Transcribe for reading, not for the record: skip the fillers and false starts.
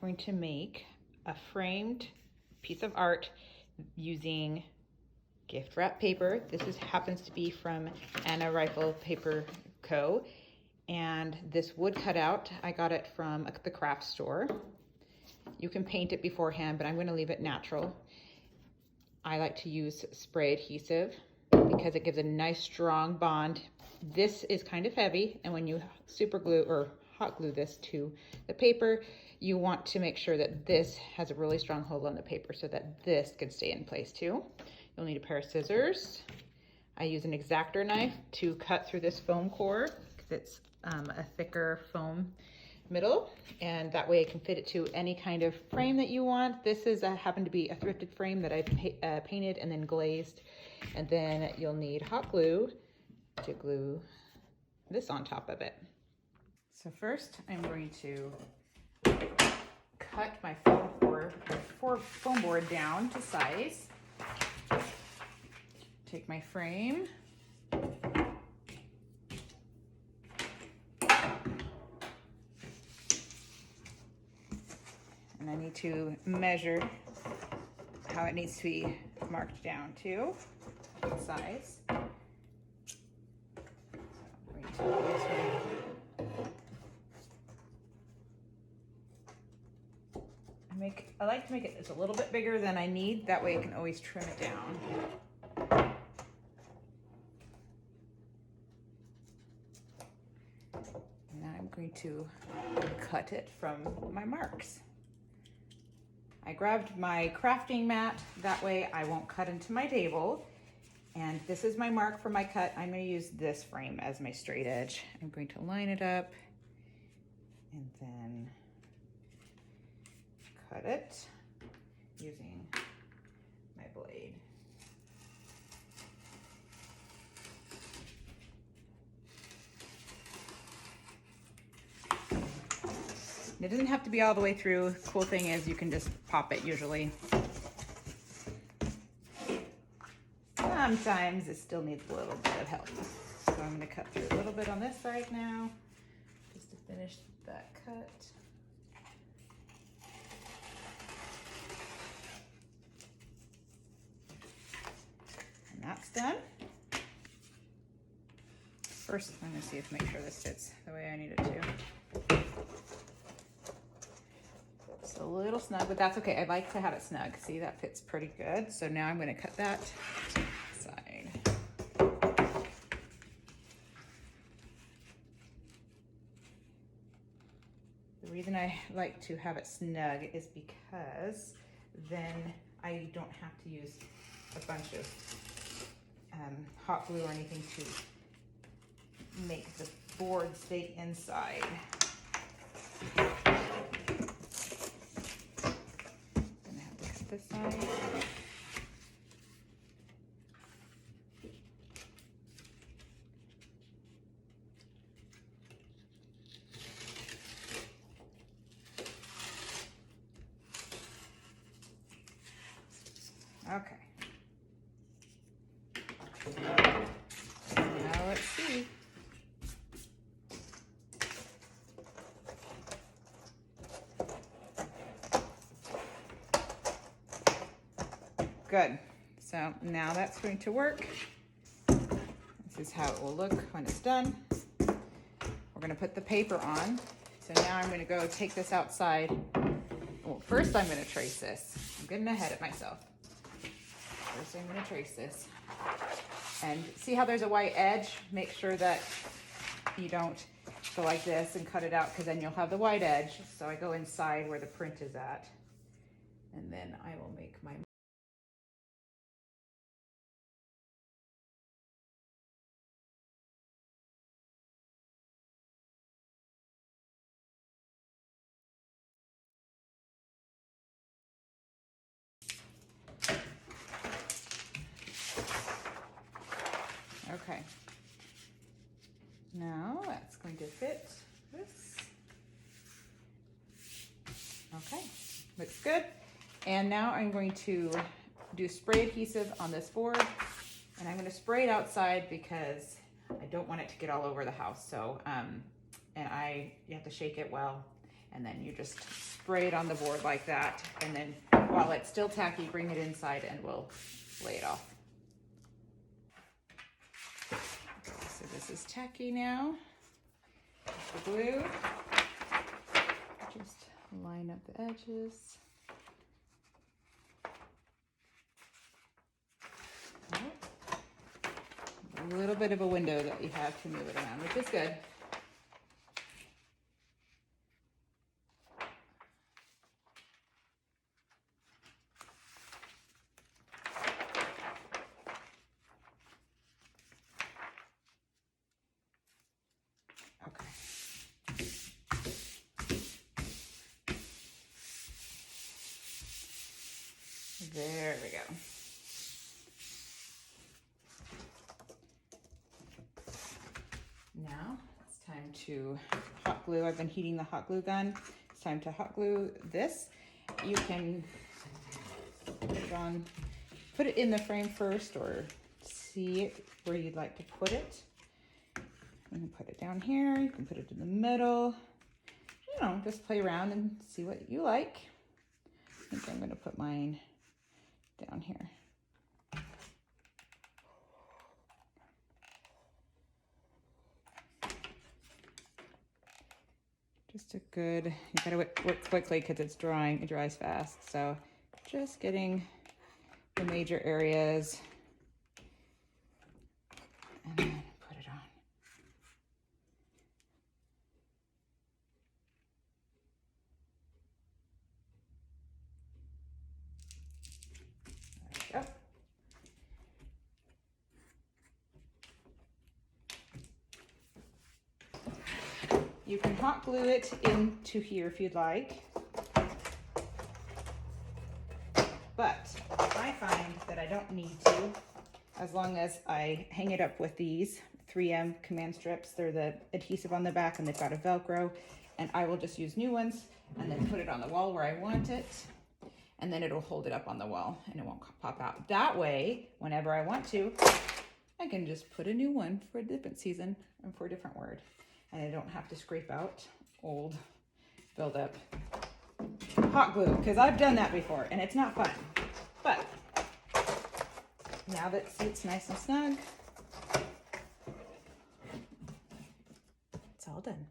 going to make a framed piece of art using gift wrap paper. This happens to be from Anna Rifle Paper Co. And this wood cutout, I got it from the craft store. You can paint it beforehand, but I'm going to leave it natural. I like to use spray adhesive because it gives a nice strong bond. This is kind of heavy, and when you super glue or hot glue this to the paper, you want to make sure that this has a really strong hold on the paper so that this can stay in place too. You'll need a pair of scissors. I use an X-Acto knife to cut through this foam core because it's a thicker foam middle, and that way I can fit it to any kind of frame that you want. This is happened to be a thrifted frame that I painted and then glazed. And then you'll need hot glue to glue this on top of it. So first I'm going to cut my foam board down to size. Take my frame. And I need to measure how it needs to be marked down to size. So I'm going to use I like to make it just a little bit bigger than I need. That way I can always trim it down. And now I'm going to cut it from my marks. I grabbed my crafting mat, that way I won't cut into my table. And this is my mark for my cut. I'm going to use this frame as my straight edge. I'm going to line it up and then cut it using my blade. It doesn't have to be all the way through. The cool thing is you can just pop it usually. Sometimes it still needs a little bit of help. So I'm going to cut through a little bit on this side now, just to finish that cut. And that's done. First, I'm going to see if make sure this fits the way I need it to. It's a little snug, but that's okay. I like to have it snug. See, that fits pretty good. So now I'm going to cut that side. The reason I like to have it snug is because then I don't have to use a bunch of hot glue or anything to make the board stay inside. This side. Okay. Now let's see. Good. So now that's going to work. This is how it will look when it's done. We're going to put the paper on. So now I'm going to go take this outside. Well, first I'm going to trace this. I'm getting ahead of myself. First I'm going to trace this. And see how there's a white edge? Make sure that you don't go like this and cut it out, because then you'll have the white edge. So I go inside where the print is at. And then I will make my okay. Now that's going to fit this. Okay, looks good. And now I'm going to do spray adhesive on this board, and I'm going to spray it outside because I don't want it to get all over the house. So, you have to shake it well. and then you just spray it on the board like that, and then while it's still tacky, bring it inside and we'll lay it off. Okay, so this is tacky now. The glue. Just line up the edges. A little bit of a window that you have to move it around, which is good. Okay. There we go. Now it's time to hot glue. I've been heating the hot glue gun. It's time to hot glue this. You can put it in the frame first, or see it where you'd like to put it. You can put it down here. You can put it in the middle. You know, just play around and see what you like. I think I'm going to put mine down here. Just a good, you gotta work quickly because it's drying, it dries fast. So just getting the major areas and then put it on. There we go. You can hot glue it into here if you'd like. But I find that I don't need to, as long as I hang it up with these 3M command strips. They're the adhesive on the back and they've got a Velcro, and I will just use new ones and then put it on the wall where I want it, and then it'll hold it up on the wall and it won't pop out. That way, whenever I want to, I can just put a new one for a different season and for a different word, and I don't have to scrape out old buildup hot glue, because I've done that before and it's not fun. But now that it's nice and snug, it's all done.